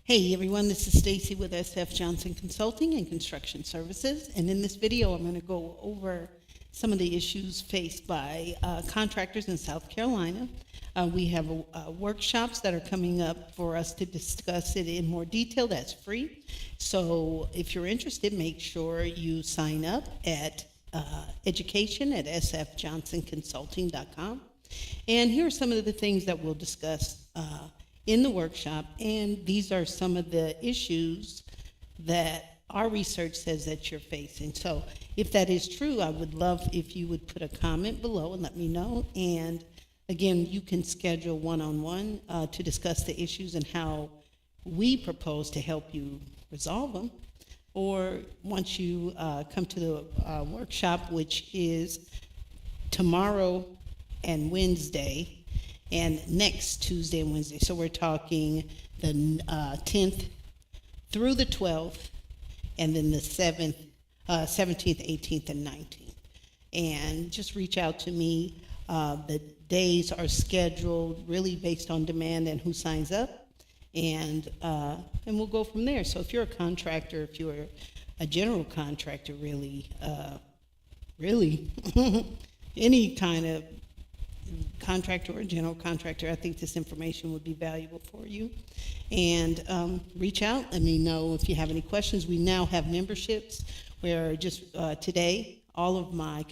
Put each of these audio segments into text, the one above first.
Hey everyone, this is Stacy with SF Johnson Consulting and Construction Services, and in this video I'm going to go over some of the issues faced by contractors in South Carolina. We have workshops that are coming up for us to discuss it in more detail. That's free. So if you're interested, make sure you sign up at education at sfjohnsonconsulting.com. And here are some of the things that we'll discuss in the workshop, and these are some of the issues that our research says that you're facing. So if that is true, I would love if you would put a comment below and let me know. And again, you can schedule one-on-one to discuss the issues and how we propose to help you resolve them. Or once you come to the workshop, which is tomorrow and Wednesday, and next Tuesday and Wednesday. So we're talking the 10th through the 12th, and then the 17th, 18th, and 19th. And just reach out to me. The days are scheduled really based on demand and who signs up, and we'll go from there. So if you're a contractor, if you're a general contractor, really any kind of contractor or general contractor, I think this information would be valuable for you. And reach out, let me know if you have any questions. We now have memberships where just today, all of my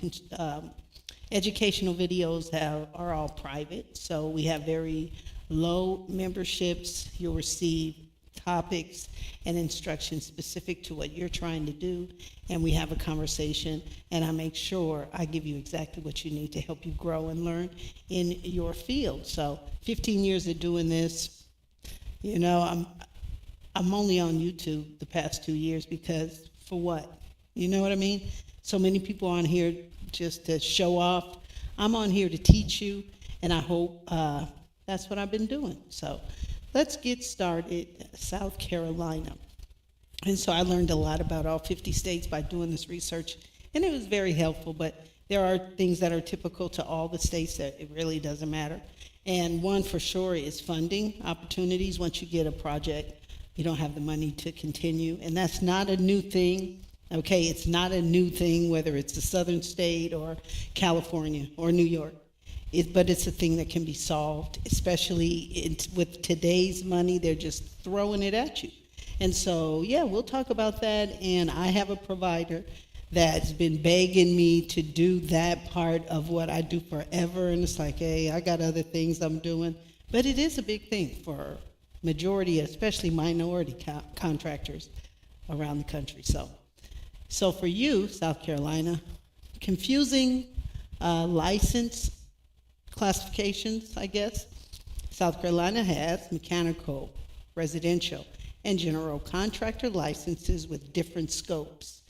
educational videos are all private. So we have very low memberships. You'll receive topics and instructions specific to what you're trying to do, and we have a conversation, and I make sure I give you exactly what you need to help you grow and learn in your field. So 15 years of doing this, you know, I'm only on YouTube the past 2 years because for what? You know what I mean? So many people on here just to show off. I'm on here to teach you, and I hope that's what I've been doing. So let's get started. South Carolina. And so I learned a lot about all 50 states by doing this research, and it was very helpful, but there are things that are typical to all the states that it really doesn't matter. And one for sure is funding opportunities. Once you get a project, you don't have the money to continue, and that's not a new thing. Okay, it's not a new thing, whether it's a southern state or California or New York. But it's a thing that can be solved, especially with today's money. They're just throwing it at you. And so, yeah, we'll talk about that. And I have a provider that's been begging me to do that part of what I do forever. And it's like, hey, I got other things I'm doing. But it is a big thing for majority, especially minority contractors around the country. So for you, South Carolina, confusing license classifications, I guess. South Carolina has mechanical, residential, and general contractor licenses with different scopes.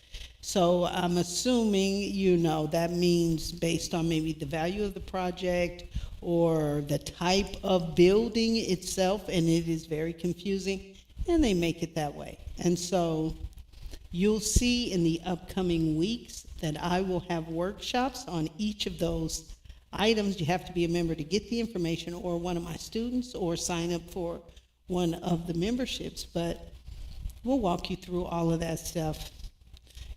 So I'm assuming you know that means based on maybe the value of the project or the type of building itself, and it is very confusing, and they make it that way. And so you'll see in the upcoming weeks that I will have workshops on each of those items. You have to be a member to get the information, or one of my students, or sign up for one of the memberships. But we'll walk you through all of that stuff.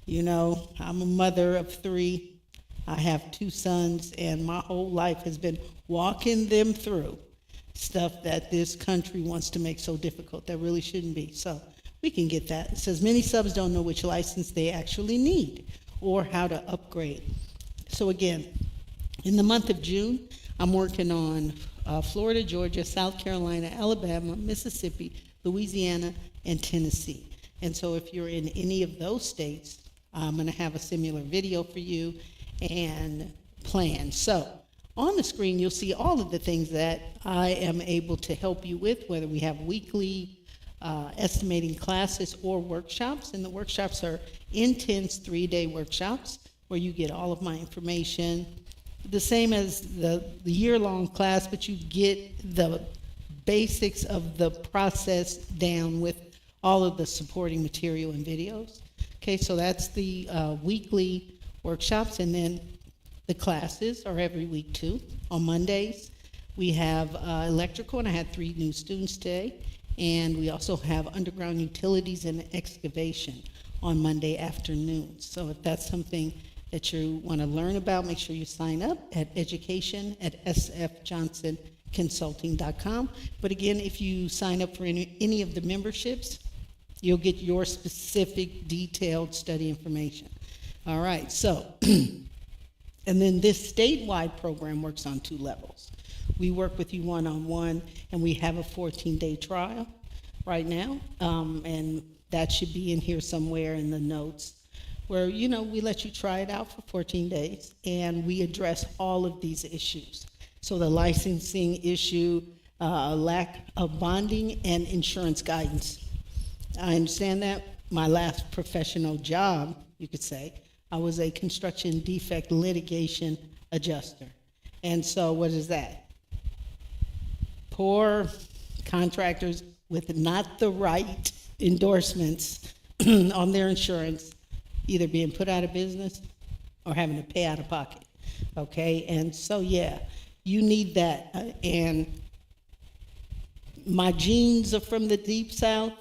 You know, I'm a mother of 3. I have 2 sons, and my whole life has been walking them through stuff that this country wants to make so difficult that really shouldn't be. So we can get that. It says many subs don't know which license they actually need or how to upgrade. So again, in the month of June, I'm working on Florida, Georgia, South Carolina, Alabama, Mississippi, Louisiana, and Tennessee. And so if you're in any of those states, I'm going to have a similar video for you and plan. So on the screen, you'll see all of the things that I am able to help you with, whether we have weekly estimating classes or workshops. And the workshops are intense 3-day workshops where you get all of my information, the same as the year-long class, but you get the basics of the process down with all of the supporting material and videos. Okay, so that's the weekly workshops, and then the classes are every week too. On Mondays, we have electrical, and I had 3 new students today, And we also have underground utilities and excavation on Monday afternoons. So if that's something that you want to learn about, make sure you sign up at education@sfjohnsonconsulting.com. But again, if you sign up for any of the memberships, you'll get your specific detailed study information. All right, so, and then this statewide program works on 2 levels. We work with you one-on-one, and we have a 14-day trial right now, and that should be in here somewhere in the notes, where, we let you try it out for 14 days, and we address all of these issues. So the licensing issue, lack of bonding, and insurance guidance. I understand that. My last professional job, you could say, I was a construction defect litigation adjuster. And so what is that? Poor contractors with not the right endorsements on their insurance, either being put out of business or having to pay out of pocket. Okay, and so yeah, you need that. And my genes are from the Deep South,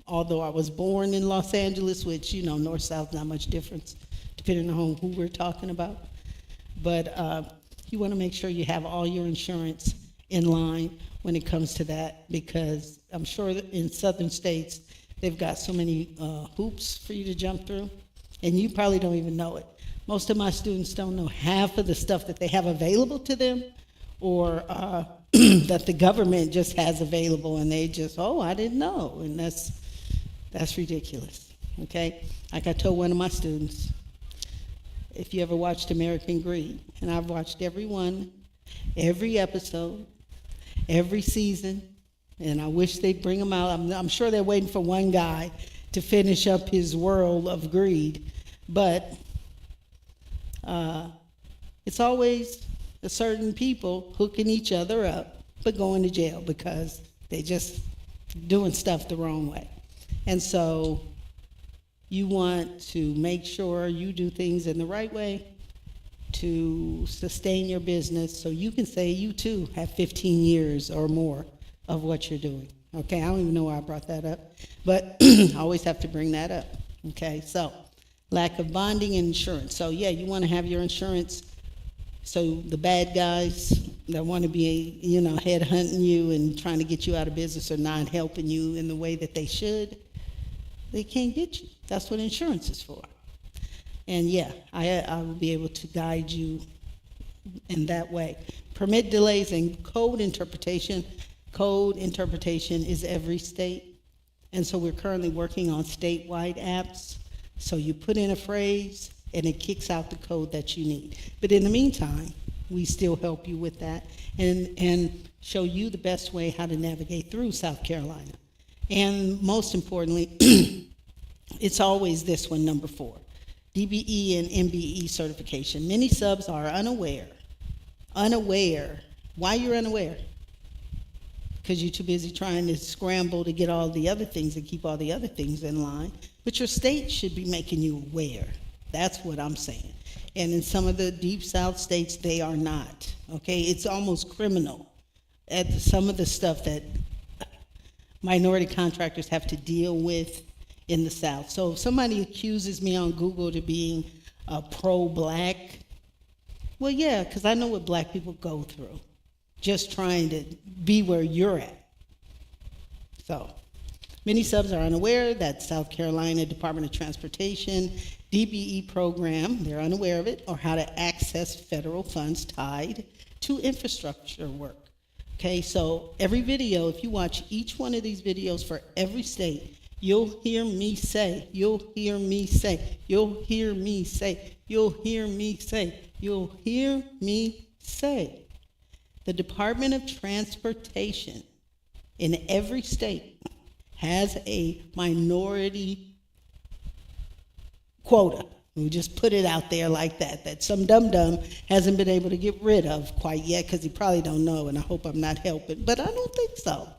although I was born in Los Angeles, which, North, South, not much difference, depending on who we're talking about. But you want to make sure you have all your insurance in line when it comes to that, because I'm sure that in southern states, they've got so many hoops for you to jump through, and you probably don't even know it. Most of my students don't know half of the stuff that they have available to them, or that the government just has available, and they just, I didn't know, and that's ridiculous, okay? Like I told one of my students, if you ever watched American Greed, and I've watched every episode, every season, and I wish they'd bring them out. I'm sure they're waiting for one guy to finish up his world of greed, but it's always a certain people hooking each other up but going to jail because they just doing stuff the wrong way. And so you want to make sure you do things in the right way to sustain your business, so you can say you too have 15 years or more of what you're doing. Okay, I don't even know why I brought that up, but I always have to bring that up. Okay, so lack of bonding and insurance. So yeah, you want to have your insurance, so the bad guys that want to be, headhunting you and trying to get you out of business or not helping you in the way that they should, they can't get you. That's what insurance is for. And yeah, I will be able to guide you in that way. Permit delays and code interpretation. Code interpretation is every state. And so we're currently working on statewide apps. So you put in a phrase and it kicks out the code that you need. But in the meantime, we still help you with that and show you the best way how to navigate through South Carolina. And most importantly, it's always this one, number 4. DBE and MBE certification. Many subs are unaware. Why you're unaware? Because you're too busy trying to scramble to get all the other things and keep all the other things in line. But your state should be making you aware. That's what I'm saying. And in some of the Deep South states, they are not. Okay, it's almost criminal at some of the stuff that minority contractors have to deal with in the South. So if somebody accuses me on Google to being pro-black, well, yeah, because I know what black people go through, just trying to be where you're at. So many subs are unaware that South Carolina Department of Transportation DBE program, they're unaware of it, or how to access federal funds tied to infrastructure work. Okay, so every video, if you watch each one of these videos for every state, you'll hear me say, you'll hear me say, you'll hear me say, you'll hear me say, you'll hear me say. The Department of Transportation in every state has a minority quota. We just put it out there like that some dum-dum hasn't been able to get rid of quite yet because he probably don't know, and I hope I'm not helping, but I don't think so.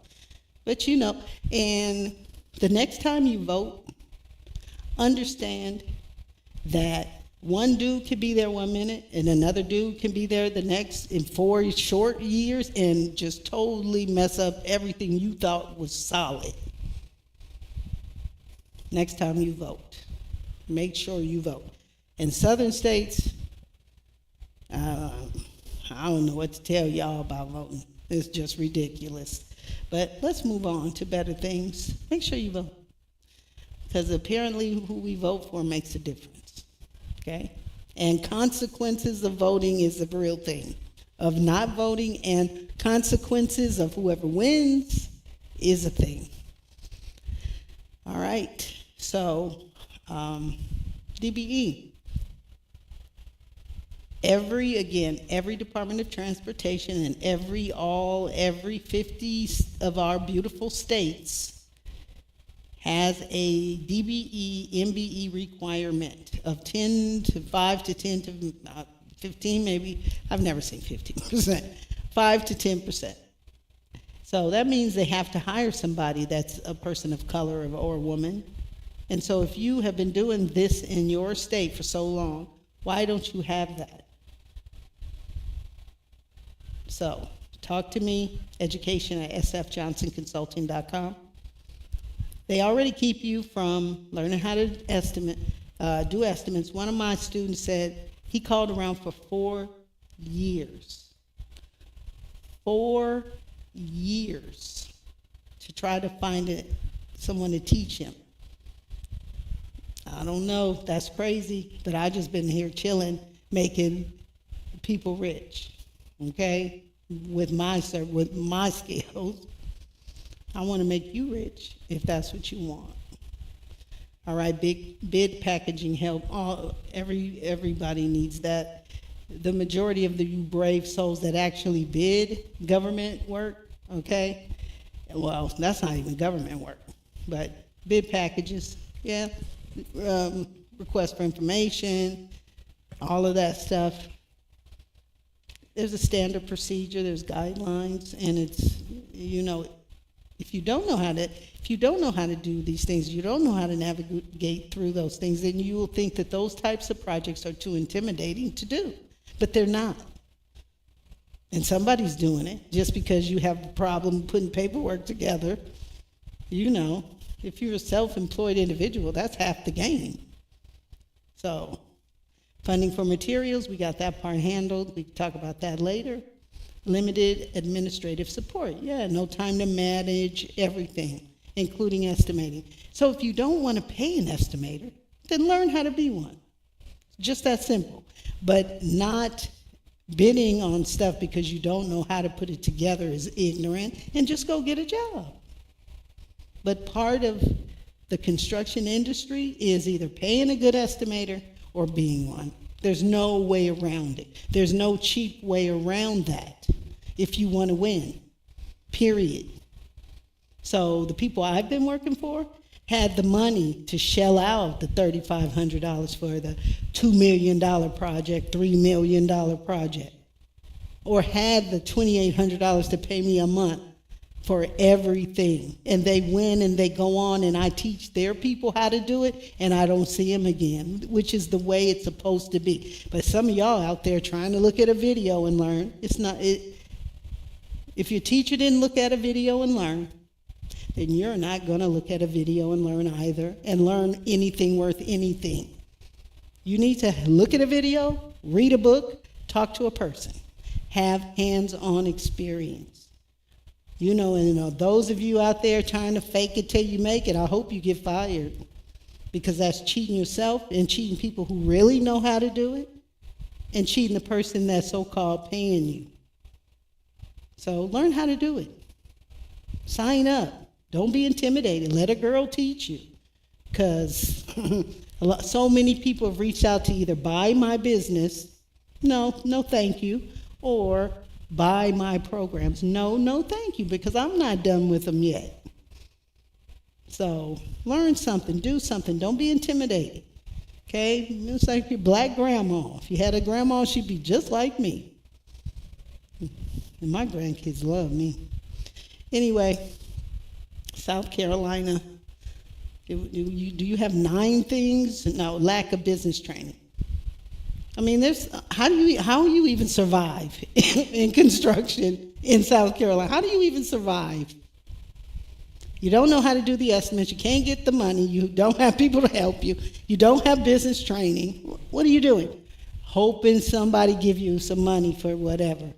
But and the next time you vote, understand that One dude could be there 1 minute, and another dude can be there the next in 4 short years and just totally mess up everything you thought was solid. Next time you vote, make sure you vote. In southern states, I don't know what to tell y'all about voting. It's just ridiculous. But let's move on to better things. Make sure you vote. Because apparently who we vote for makes a difference. Okay? And consequences of voting is a real thing. Of not voting and consequences of whoever wins is a thing. All right. So, DBE. Every Department of Transportation and every 50 of our beautiful states has a DBE, MBE requirement of 5 to 10 to 15 maybe. I've never seen 15%, 5 to 10%. So that means they have to hire somebody that's a person of color or a woman. And so if you have been doing this in your state for so long, why don't you have that? So talk to me, education@sfjohnsonconsulting.com. They already keep you from learning how to do estimates. One of my students said he called around for 4 years. 4 years to try to find someone to teach him. I don't know, that's crazy, but I just been here chilling, making people rich, okay, with my skills. I want to make you rich if that's what you want. All right, bid packaging help. Everybody needs that. The majority of you brave souls that actually bid government work, okay? Well, that's not even government work, but bid packages, yeah. Request for information, all of that stuff. There's a standard procedure, there's guidelines, and it's, if you don't know how to do these things, you don't know how to navigate through those things, then you will think that those types of projects are too intimidating to do, but they're not. And somebody's doing it. Just because you have a problem putting paperwork together, if you're a self-employed individual, that's half the game. So, funding for materials, we got that part handled. We can talk about that later. Limited administrative support. Yeah, no time to manage everything, including estimating. So if you don't want to pay an estimator, then learn how to be one. Just that simple. But not bidding on stuff because you don't know how to put it together is ignorant, and just go get a job. But part of the construction industry is either paying a good estimator or being one. There's no way around it. There's no cheap way around that if you want to win, period. So the people I've been working for had the money to shell out the $3,500 for the $2 million project, $3 million project, or had the $2,800 to pay me a month for everything. And they win and they go on, and I teach their people how to do it, and I don't see them again, which is the way it's supposed to be. But some of y'all out there trying to look at a video and learn, if your teacher didn't look at a video and learn, then you're not going to look at a video and learn either, and learn anything worth anything. You need to look at a video, read a book, talk to a person, have hands-on experience. And those of you out there trying to fake it till you make it, I hope you get fired, because that's cheating yourself and cheating people who really know how to do it, and cheating the person that's so-called paying you. So learn how to do it. Sign up. Don't be intimidated. Let a girl teach you, because so many people have reached out to either buy my business, no thank you, or buy my programs, no thank you, because I'm not done with them yet. So learn something, do something, don't be intimidated, okay? It's like your black grandma. If you had a grandma, she'd be just like me. And my grandkids love me. Anyway, South Carolina, do you have 9 things? No, lack of business training. I mean, how do you even survive in construction in South Carolina? How do you even survive? You don't know how to do the estimates. You can't get the money. You don't have people to help you. You don't have business training. What are you doing? Hoping somebody give you some money for whatever.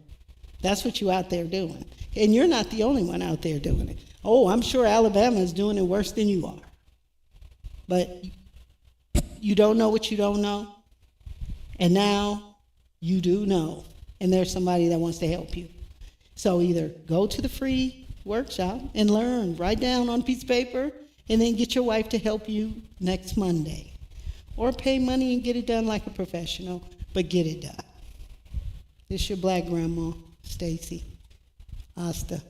That's what you out there doing. And you're not the only one out there doing it. Oh, I'm sure Alabama is doing it worse than you are. But you don't know what you don't know. And now you do know. And there's somebody that wants to help you. So either go to the free workshop and learn, write down on a piece of paper, and then get your wife to help you next Monday. Or pay money and get it done like a professional, but get it done. This your black grandma, Stacy. Asta.